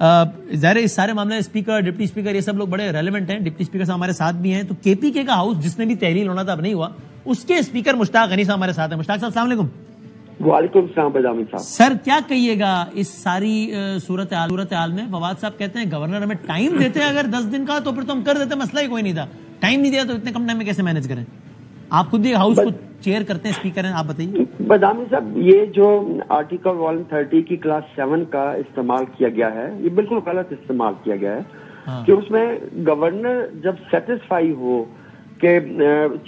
ظاہر اس سارے معاملے اسپیکر ڈپٹی اسپیکر یہ سب لوگ بڑے ریلیونٹ ہیں, ڈپٹی اسپیکر صاحب ہمارے ساتھ بھی ہیں. تو کے پی کے کا ہاؤس جس میں بھی تحلیل ہونا تھا اب نہیں ہوا, اس کے اسپیکر مشتاق غنی صاحب ہمارے ساتھ ہیں. مشتاق صاحب السلام علیکم. وعلیکم السلام بدامی صاحب. سر کیا کہیے گا اس ساری صورتحال میں؟ فواد صاحب کہتے ہیں گورنر ہمیں ٹائم دیتے ہیں اگر 10 دن کا تو پھر تو ہم کر دیتے, مسئلہ ہی کوئی نہیں تھا. ٹائم نہیں دیا تو اتنے کم ٹائم میں کیسے مینج کریں؟ آپ خود بھی ہاؤس کو چیئر کرتے ہیں, اسپیکر ہیں, آپ بتائیے. بدامی صاحب یہ جو آرٹیکل 130 کی کلاس 7 کا استعمال کیا گیا ہے یہ بالکل غلط استعمال کیا گیا ہے کہ اس میں گورنر جب سیٹسفائی ہو کہ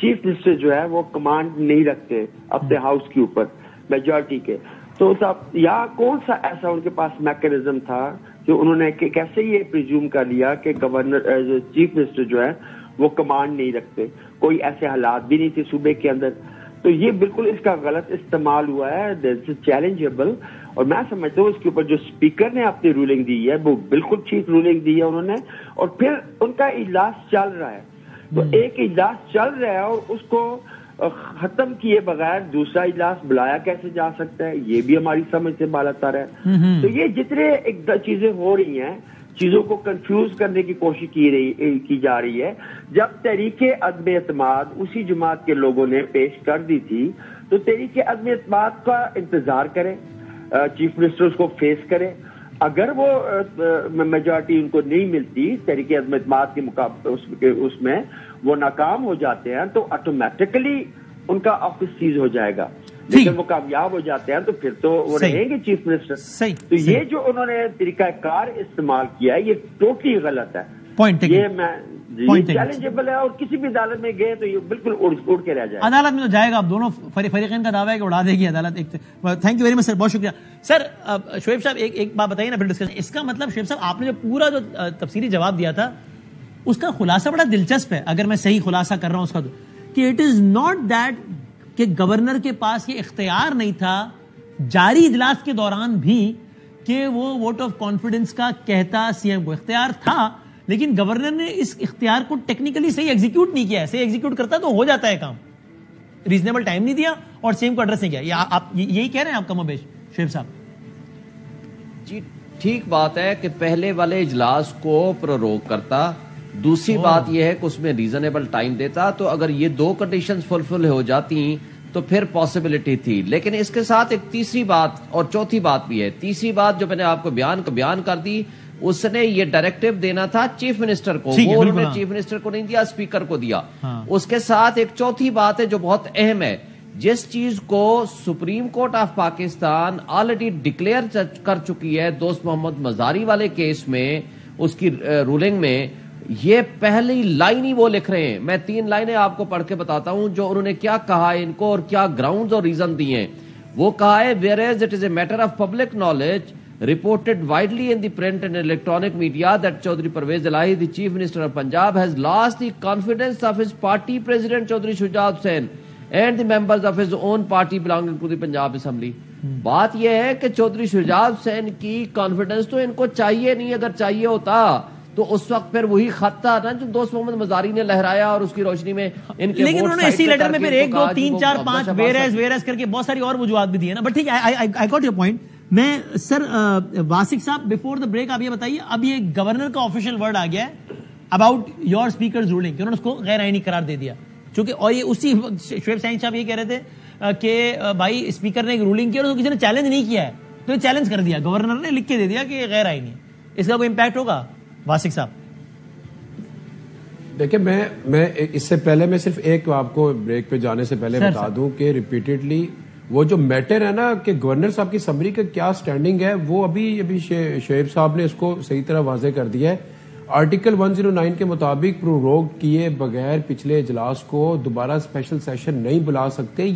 چیف منسٹر جو ہے وہ کمانڈ نہیں رکھتے اپنے ہاؤس کے اوپر میجورٹی کے, تو یا کون سا ایسا ان کے پاس میکینزم تھا جو انہوں نے کیسے یہ پریزیوم کر لیا کہ گورنر چیف منسٹر جو ہے وہ کمانڈ نہیں رکھتے؟ کوئی ایسے حالات بھی نہیں تھے صوبے کے اندر. تو یہ بالکل اس کا غلط استعمال ہوا ہے, چیلنجیبل. اور میں سمجھتا ہوں اس کے اوپر جو اسپیکر نے اپنی رولنگ دی ہے وہ بالکل ٹھیک رولنگ دی ہے انہوں نے. اور پھر ان کا اجلاس چل رہا ہے, تو ایک اجلاس چل رہا ہے اور اس کو ختم کیے بغیر دوسرا اجلاس بلایا کیسے جا سکتا ہے, یہ بھی ہماری سمجھ سے بالاتر ہے. تو یہ جتنے چیزیں ہو رہی ہیں, چیزوں کو کنفیوز کرنے کی کوشش کی جا رہی ہے. جب تحریک عدم اعتماد اسی جماعت کے لوگوں نے پیش کر دی تھی تو تحریک عدم اعتماد کا انتظار کریں, چیف منسٹر اس کو فیس کریں. اگر وہ میجورٹی ان کو نہیں ملتی تحریک عدم اعتماد کے مقابلے اس میں وہ ناکام ہو جاتے ہیں تو آٹومیٹکلی ان کا آفس سیز ہو جائے گا. لیکن وہ کامیاب ہو جاتے ہیں تو پھر تو وہ رہیں گے چیف منسٹر. تو یہ جو انہوں نے طریقہ کار استعمال کیا ہے یہ ٹوٹلی غلط ہے. یہ میں چیلنجیبل ہے, اور کسی بھی عدالت میں گئے تو یہ بالکل اڑ کے رہ جائے. عدالت میں تو جائے گا. اب دونوں فریقین کا دعویٰ ہے کہ اڑا دے گی عدالت. تھینک یو ویری مچ سر, بہت شکریہ سر. شعیب صاحب ایک بات بتائیے نا پھر ڈسکس. اس کا مطلب شعیب صاحب آپ نے جو پورا جو تفصیلی جواب دیا تھا اس کا خلاصہ بڑا دلچسپ ہے, اگر میں صحیح خلاصہ کر رہا ہوں اس کا, تو کہ اٹ از ناٹ دیٹ کہ گورنر کے پاس یہ اختیار نہیں تھا جاری اجلاس کے دوران بھی کہ وہ ووٹ آف کانفیڈنس کا کہتا سی ایم کو. اختیار تھا لیکن گورنر نے اس اختیار کو ٹیکنیکلی صحیح ایگزیکیوٹ نہیں کیا. صحیح ایگزیکیوٹ کرتا تو ہو جاتا ہے کام. ریزنیبل ٹائم نہیں دیا اور سی ایم کو ایڈریس نہیں کیا. آپ یہی کہہ رہے ہیں آپ کم و بیش شعیب صاحب؟ جی ٹھیک بات ہے کہ پہلے والے اجلاس کو پروروگ کرتا. دوسری بات یہ ہے کہ اس میں ریزنیبل ٹائم دیتا. تو اگر یہ دو کنڈیشنز فلفل ہو جاتی تو پھر پاسبلٹی تھی. لیکن اس کے ساتھ ایک تیسری بات اور چوتھی بات بھی ہے. تیسری بات جو میں نے آپ کو بیان کر دی, اس نے یہ ڈائریکٹو دینا تھا چیف منسٹر کو, وہ انہوں نے چیف منسٹر کو نہیں دیا, اسپیکر کو دیا. اس کے ساتھ ایک چوتھی بات ہے جو بہت اہم ہے. جس چیز کو supreme court of Pakistan already declare کر چکی ہے دوست محمد مزاری والے کیس میں, اس کی رولنگ میں, یہ پہلی لائن ہی وہ لکھ رہے ہیں. میں 3 لائنیں آپ کو پڑھ کے بتاتا ہوں جو انہوں نے کیا کہا ہے ان کو اور کیا گراؤنڈز اور ریزن دیے ہیں. وہ کہا ہے whereas it is a matter of public knowledge reported widely in the print and electronic media that Chaudhry Parvez Elahi, the Chief Minister of Punjab, has lost the confidence of his party president Chaudhry Shujat Hussain and the members of his own party belonging to the Punjab Assembly. بات یہ ہے کہ چودھری شجاعت حسین کی confidence تو ان کو چاہیے نہیں. اگر چاہیے ہوتا تو اس وقت پھر وہی خط تھا نا جو دوست محمد مزاری نے لہرایا اور اس کی روشنی میں ان کے لیکن انہوں نے اسی لیٹر میں پھر 1 2 3 4 5 ویرز کر کے بہت ساری اور وجوہات بھی دیے نا. بٹ ٹھیک ہے, آئی گاٹ یور پوائنٹ. میں سر واسق صاحب بیفور دا بریک آپ یہ بتائیے, اب یہ گورنر کا آفیشیل ورڈ آ گیا ہے اباؤٹ یور اسپیکرز رولنگ کہ انہوں نے اس کو غیر آئینی قرار دے دیا. چونکہ اور یہ اسی شعیب سائن صاحب یہ کہہ رہے تھے کہ بھائی اسپیکر نے ایک رولنگ کی اور اس کو کسی نے چیلنج نہیں کیا ہے, تو یہ چیلنج کر دیا, گورنر نے لکھ کے دے دیا کہ یہ غیر آئینی ہے. اس کا کوئی امپیکٹ ہوگا واسق صاحب؟ دیکھیں میں اس سے پہلے میں صرف ایک آپ کو بریک پہ جانے سے پہلے بتا دوں کہ ریپیٹڈلی وہ جو میٹر ہے نا کہ گورنر صاحب کی سمری کا کیا سٹینڈنگ ہے وہ ابھی شعیب صاحب نے اس کو صحیح طرح واضح کر دیا ہے. آرٹیکل 109 کے مطابق پروروگ کیے بغیر پچھلے اجلاس کو دوبارہ اسپیشل سیشن نہیں بلا سکتے.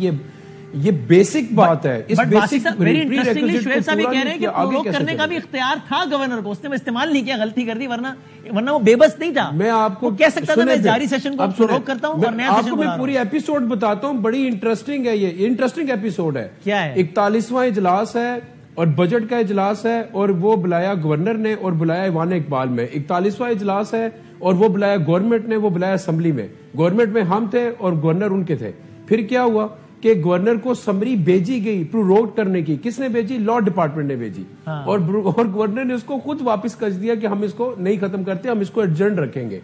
یہ بیسک بات ہے. اس بیسک ویری انٹرسٹنگلی شعیب صاحب یہ کہہ رہے ہیں کہ پروروگ کرنے کا بھی اختیار تھا گورنر کو, اس نے استعمال نہیں کیا, غلطی کر دی, ورنہ وہ بے بس نہیں تھا. میں آپ کو کہہ سکتا تھا میں جاری سیشن کو پروروگ کرتا ہوں اور نیا سیشن میں پوری ایپیسوڈ بتاتا ہوں. بڑی انٹرسٹنگ ہے, یہ انٹرسٹنگ ایپیسوڈ ہے. کیا ہے؟ 41واں اجلاس ہے اور بجٹ کا اجلاس ہے اور وہ بلایا گورنر نے اور بلایا ایوان اقبال میں. 41واں اجلاس ہے اور وہ بلایا گورنمنٹ نے, وہ بلایا اسمبلی میں. گورنمنٹ میں ہم تھے اور گورنر ان کے تھے. پھر کیا ہوا کہ گورنر کو سمری بھیجی گئی پروروگ کرنے کی. کس نے بھیجی؟ لا ڈپارٹمنٹ نے بھیجی. اور گورنر نے اس کو خود واپس کر دیا کہ ہم اس کو نہیں ختم کرتے, ہم اس کو ایڈجرن رکھیں گے.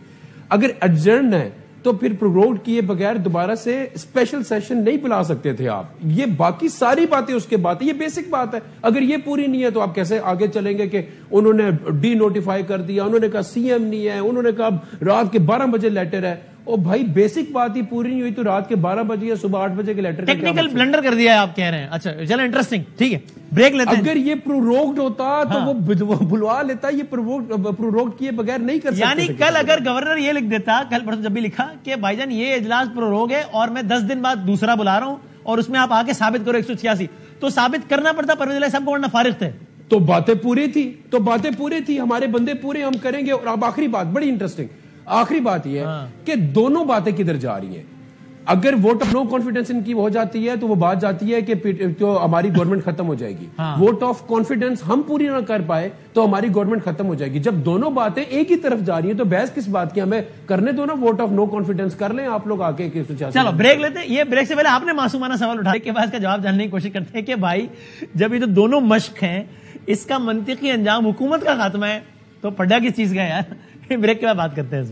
اگر ایڈجرن ہے تو پھر پروروگ کیے بغیر دوبارہ سے اسپیشل سیشن نہیں بلا سکتے تھے آپ. یہ باقی ساری باتیں اس کے بعد, یہ بیسک بات ہے. اگر یہ پوری نہیں ہے تو آپ کیسے آگے چلیں گے کہ انہوں نے ڈی نوٹیفائی کر دیا, انہوں نے کہا سی ایم نہیں ہے, انہوں نے کہا رات کے 12 بجے لیٹر ہے. او بھائی بیسک بات ہی پوری نہیں ہوئی تو رات کے 12 بجے یا صبح 8 بجے کے لیٹر ٹیکنیکل بلنڈر کر دیا ہے آپ کہہ رہے ہیں. اچھا چلو انٹرسٹنگ, ٹھیک ہے بریک لیتے ہیں. اگر یہ پروروگڈ ہوتا تو وہ بلوا لیتا, یہ پروروگڈ کیے بغیر نہیں کر سکتا. یعنی کل اگر گورنر یہ لکھ دیتا, کل پرسوں جب بھی لکھا کہ بھائی جان یہ اجلاس پروروگ ہے اور میں 10 دن بعد دوسرا بلا رہا ہوں اور اس میں آپ آ کے ثابت کرو 186, تو ثابت کرنا پڑتا پرویز الہی صاحب کو, ورنہ فارغ تھے. تو باتیں پوری تھی, ہمارے بندے پورے ہم کریں گے. اور اب آخری بات بڑی انٹرسٹنگ, آخری بات یہ ہے کہ دونوں باتیں کدھر جا رہی ہیں. اگر ووٹ آف نو کانفیڈنس ان کی ہو جاتی ہے تو وہ بات جاتی ہے کہ ہماری گورنمنٹ ختم ہو جائے گی. ووٹ آف کانفیڈنس ہم پوری نہ کر پائے تو ہماری گورنمنٹ ختم ہو جائے گی. جب دونوں باتیں ایک ہی طرف جا رہی ہیں تو بحث کس بات کی, ہمیں کرنے دو نا ووٹ آف نو کانفیڈنس کر لیں آپ لوگ آ کے. چلو بریک لیتے ہیں. یہ بریک سے پہلے آپ نے معصومانہ سوال اٹھایا کہ بعد کا جواب جاننے کی کوشش کرتے ہیں کہ بھائی جب یہ جو دونوں مشق ہیں اس کا منطقی انجام حکومت کا خاتمہ ہے تو پڑا کس چیز کا ہے یار. بریک کے بعد بات کرتے ہیں.